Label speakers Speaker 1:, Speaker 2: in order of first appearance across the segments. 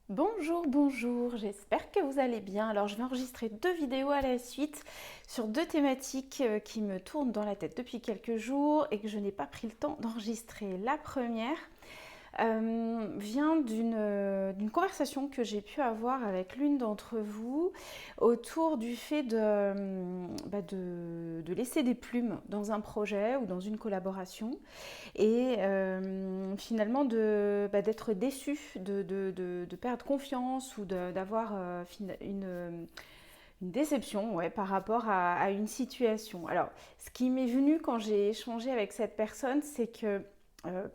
Speaker 1: Bonjour, bonjour, j'espère que vous allez bien. Alors je vais enregistrer deux vidéos à la suite sur deux thématiques qui me tournent dans la tête depuis quelques jours et que je n'ai pas pris le temps d'enregistrer. La première vient d'une conversation que j'ai pu avoir avec l'une d'entre vous autour du fait de laisser des plumes dans un projet ou dans une collaboration et finalement d'être déçu, de perdre confiance ou d'avoir une déception, ouais, par rapport à une situation. Alors, ce qui m'est venu quand j'ai échangé avec cette personne, c'est que,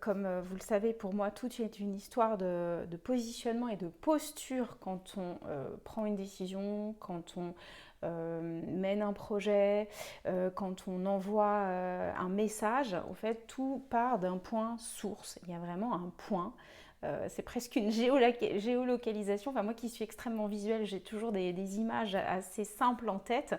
Speaker 1: comme vous le savez, pour moi, tout est une histoire de positionnement et de posture quand on prend une décision, quand on mène un projet, quand on envoie un message. En fait, tout part d'un point source. Il y a vraiment un point. C'est presque une géolocalisation. Enfin, moi qui suis extrêmement visuelle, j'ai toujours des images assez simples en tête.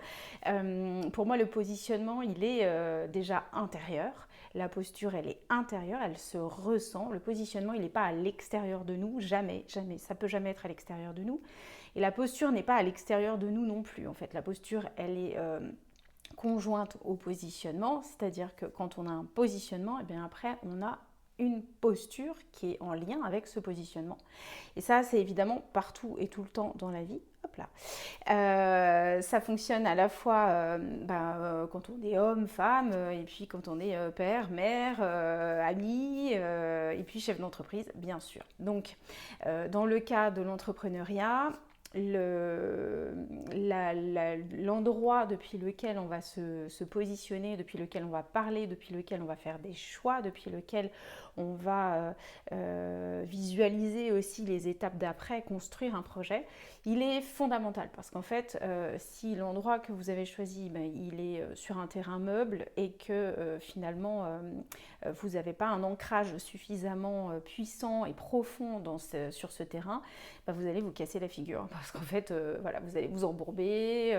Speaker 1: Pour moi, le positionnement, il est déjà intérieur. La posture, elle est intérieure, elle se ressent. Le positionnement, il n'est pas à l'extérieur de nous, jamais, jamais. Ça peut jamais être à l'extérieur de nous. Et la posture n'est pas à l'extérieur de nous non plus. En fait, la posture, elle est conjointe au positionnement, c'est-à-dire que quand on a un positionnement, et bien après, on a une posture qui est en lien avec ce positionnement. Et ça, c'est évidemment partout et tout le temps dans la vie. Hop là. Ça fonctionne à la fois quand on est homme, femme, et puis quand on est père, mère, ami, et puis chef d'entreprise, bien sûr. Donc, dans le cas de l'entrepreneuriat, l'endroit depuis lequel on va se positionner, depuis lequel on va parler, depuis lequel on va faire des choix, depuis lequel on va visualiser aussi les étapes d'après, construire un projet, il est fondamental parce qu'en fait, si l'endroit que vous avez choisi, il est sur un terrain meuble et que finalement vous n'avez pas un ancrage suffisamment puissant et profond sur ce terrain, vous allez vous casser la figure parce qu'en fait, voilà, vous allez vous embourber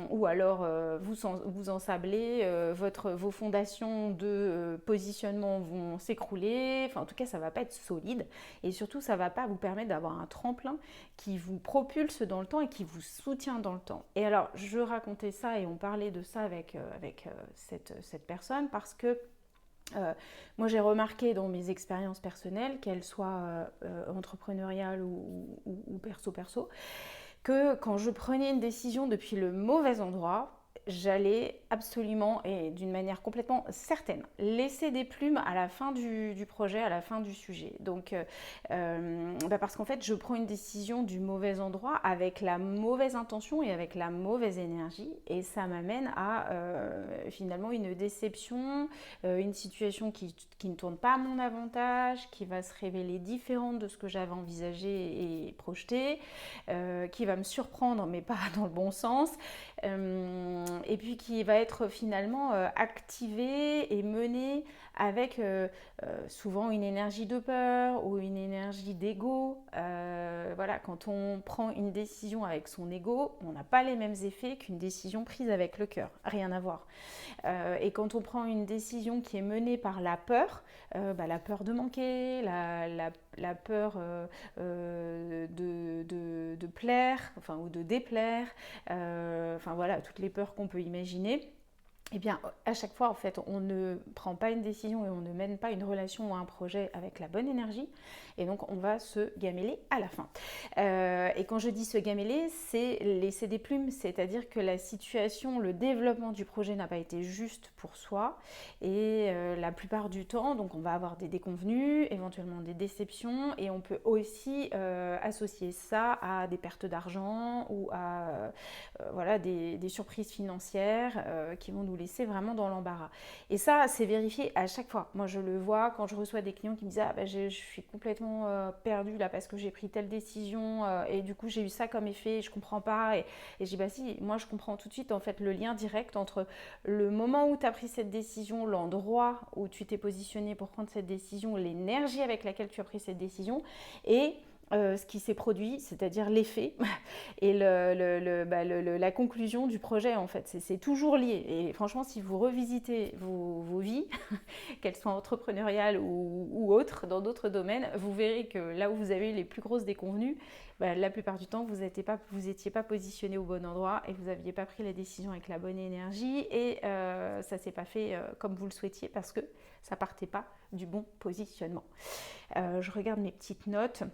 Speaker 1: ou alors vous ensabler, vos fondations de positionnement vont s'écrouler. Enfin, en tout cas, ça ne va pas être solide et surtout, ça ne va pas vous permettre d'avoir un tremplin qui vous propulse dans le temps et qui vous soutient dans le temps. Et alors, je racontais ça et on parlait de ça avec cette personne parce que moi, j'ai remarqué dans mes expériences personnelles, qu'elles soient entrepreneuriales ou perso-perso, que quand je prenais une décision depuis le mauvais endroit, j'allais absolument et d'une manière complètement certaine laisser des plumes à la fin du projet, à la fin du sujet. Donc, parce qu'en fait, je prends une décision du mauvais endroit avec la mauvaise intention et avec la mauvaise énergie, et ça m'amène à finalement une déception, une situation qui ne tourne pas à mon avantage, qui va se révéler différente de ce que j'avais envisagé et projeté, qui va me surprendre, mais pas dans le bon sens, et puis qui va être finalement activé et mené avec souvent une énergie de peur ou une énergie d'ego. Voilà, quand on prend une décision avec son ego, on n'a pas les mêmes effets qu'une décision prise avec le cœur, rien à voir. Et quand on prend une décision qui est menée par la peur de manquer, la peur de plaire, enfin, ou de déplaire, enfin voilà, toutes les peurs qu'on peut imaginer. Eh bien, à chaque fois, en fait, on ne prend pas une décision et on ne mène pas une relation ou un projet avec la bonne énergie. Et donc, on va se gameler à la fin. Et quand je dis se gameler, c'est laisser des plumes. C'est-à-dire que la situation, le développement du projet n'a pas été juste pour soi. Et la plupart du temps, donc, on va avoir des déconvenues, éventuellement des déceptions. Et on peut aussi associer ça à des pertes d'argent ou à voilà, des surprises financières qui vont nous laisser vraiment dans l'embarras. Et ça, c'est vérifié à chaque fois. Moi, je le vois quand je reçois des clients qui me disent ah, je suis complètement perdue là parce que j'ai pris telle décision et du coup j'ai eu ça comme effet et je comprends pas. Et je dis bah si, moi je comprends tout de suite en fait le lien direct entre le moment où tu as pris cette décision, l'endroit où tu t'es positionné pour prendre cette décision, l'énergie avec laquelle tu as pris cette décision et ce qui s'est produit, c'est-à-dire l'effet et la conclusion du projet en fait. C'est toujours lié. Et franchement, si vous revisitez vos vies, qu'elles soient entrepreneuriales ou autres, dans d'autres domaines, vous verrez que là où vous avez eu les plus grosses déconvenues, la plupart du temps, vous n'étiez pas positionné au bon endroit et vous n'aviez pas pris la décision avec la bonne énergie et ça ne s'est pas fait comme vous le souhaitiez parce que ça partait pas du bon positionnement. Je regarde mes petites notes.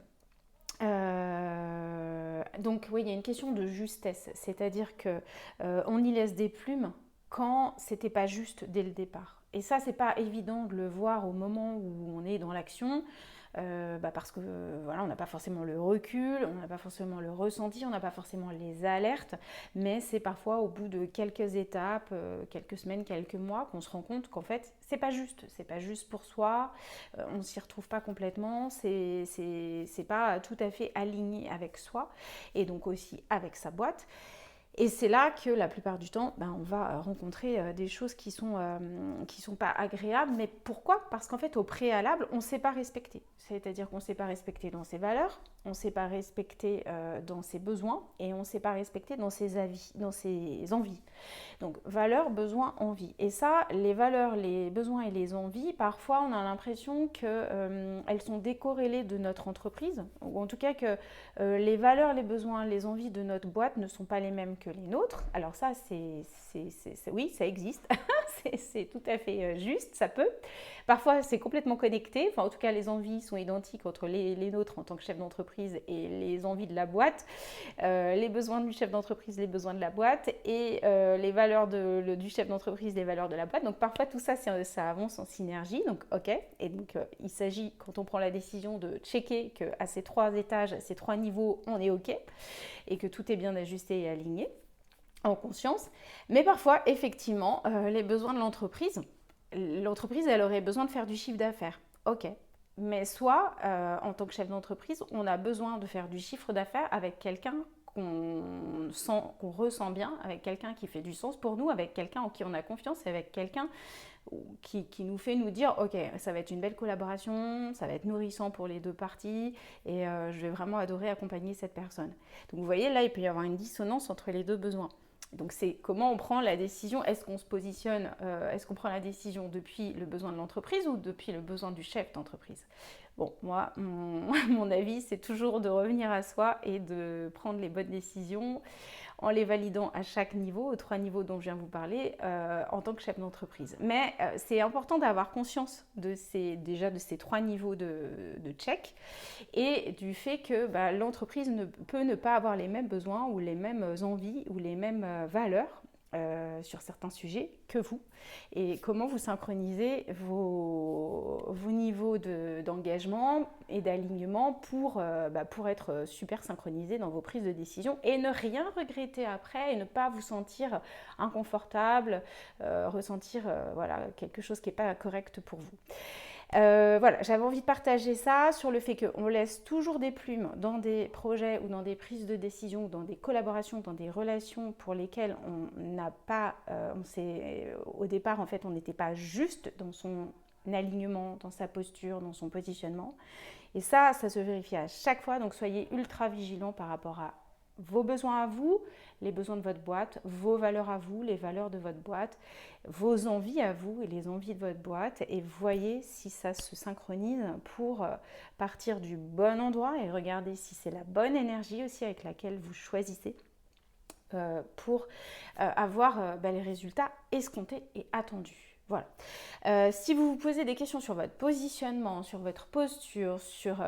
Speaker 1: Donc oui, il y a une question de justesse, c'est-à-dire que on y laisse des plumes quand c'était pas juste dès le départ. Et ça, c'est pas évident de le voir au moment où on est dans l'action, parce que voilà, on n'a pas forcément le recul, on n'a pas forcément le ressenti, on n'a pas forcément les alertes, mais c'est parfois au bout de quelques étapes, quelques semaines, quelques mois, qu'on se rend compte qu'en fait, c'est pas juste pour soi, on s'y retrouve pas complètement, c'est pas tout à fait aligné avec soi et donc aussi avec sa boîte. Et c'est là que la plupart du temps, on va rencontrer des choses qui sont pas agréables. Mais pourquoi? Parce qu'en fait, au préalable, on ne s'est pas respecté. C'est-à-dire qu'on ne s'est pas respecté dans ses valeurs, on ne s'est pas respecté dans ses besoins et on ne s'est pas respecté dans ses envies. Donc, valeurs, besoins, envies. Et ça, les valeurs, les besoins et les envies, parfois, on a l'impression qu'elles sont décorrélées de notre entreprise, ou en tout cas que les valeurs, les besoins, les envies de notre boîte ne sont pas les mêmes que les nôtres. Alors ça, oui, ça existe. c'est tout à fait juste, ça peut. Parfois, c'est complètement connecté. Enfin, en tout cas, les envies sont identiques entre les nôtres en tant que chef d'entreprise et les envies de la boîte, les besoins du chef d'entreprise, les besoins de la boîte et les valeurs du chef d'entreprise, les valeurs de la boîte. Donc, parfois, tout ça, ça avance en synergie. Donc, OK. Et donc, il s'agit, quand on prend la décision de checker qu'à ces 3 étages, ces 3 niveaux, on est OK et que tout est bien ajusté et aligné en conscience. Mais parfois, effectivement, les besoins de l'entreprise, elle aurait besoin de faire du chiffre d'affaires. OK. Mais soit, en tant que chef d'entreprise, on a besoin de faire du chiffre d'affaires avec quelqu'un qu'on ressent bien, avec quelqu'un qui fait du sens pour nous, avec quelqu'un en qui on a confiance, avec quelqu'un qui nous fait nous dire ok, ça va être une belle collaboration, ça va être nourrissant pour les deux parties et je vais vraiment adorer accompagner cette personne. Donc vous voyez, là, il peut y avoir une dissonance entre les deux besoins. Donc c'est comment on prend la décision, est-ce qu'on se positionne, est-ce qu'on prend la décision depuis le besoin de l'entreprise ou depuis le besoin du chef d'entreprise? Bon, moi, mon avis, c'est toujours de revenir à soi et de prendre les bonnes décisions en les validant à chaque niveau, aux 3 niveaux dont je viens vous parler, en tant que chef d'entreprise. Mais c'est important d'avoir conscience de ces 3 niveaux de check et du fait que l'entreprise peut ne pas avoir les mêmes besoins ou les mêmes envies ou les mêmes valeurs sur certains sujets que vous et comment vous synchronisez vos niveaux d'engagement et d'alignement pour être super synchronisé dans vos prises de décision et ne rien regretter après et ne pas vous sentir inconfortable, ressentir quelque chose qui n'est pas correct pour vous. Voilà, j'avais envie de partager ça sur le fait qu'on laisse toujours des plumes dans des projets ou dans des prises de décision ou dans des collaborations, dans des relations pour lesquelles on n'a pas, au départ en fait on n'était pas juste dans son alignement, dans sa posture, dans son positionnement. Et ça se vérifie à chaque fois, donc soyez ultra vigilants par rapport à vos besoins à vous, les besoins de votre boîte, vos valeurs à vous, les valeurs de votre boîte, vos envies à vous et les envies de votre boîte et voyez si ça se synchronise pour partir du bon endroit et regardez si c'est la bonne énergie aussi avec laquelle vous choisissez pour avoir les résultats escomptés et attendus. Voilà. Si vous vous posez des questions sur votre positionnement, sur votre posture, sur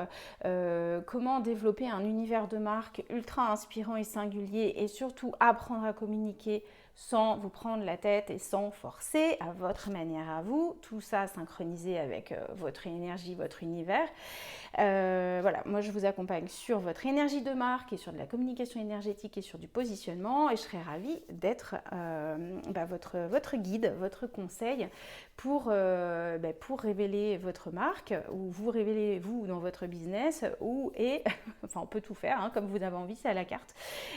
Speaker 1: comment développer un univers de marque ultra inspirant et singulier et surtout apprendre à communiquer sans vous prendre la tête et sans forcer à votre manière à vous, tout ça synchronisé avec votre énergie, votre univers. Voilà, moi je vous accompagne sur votre énergie de marque et sur de la communication énergétique et sur du positionnement et je serais ravie d'être votre guide, votre conseil pour révéler votre marque ou vous révéler vous dans votre business enfin on peut tout faire comme vous avez envie, c'est à la carte.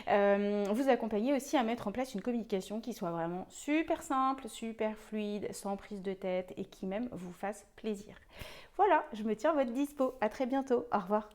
Speaker 1: Vous accompagner aussi à mettre en place une communication qui soit vraiment super simple, super fluide, sans prise de tête et qui même vous fasse plaisir. Voilà, je me tiens à votre dispo. À très bientôt. Au revoir.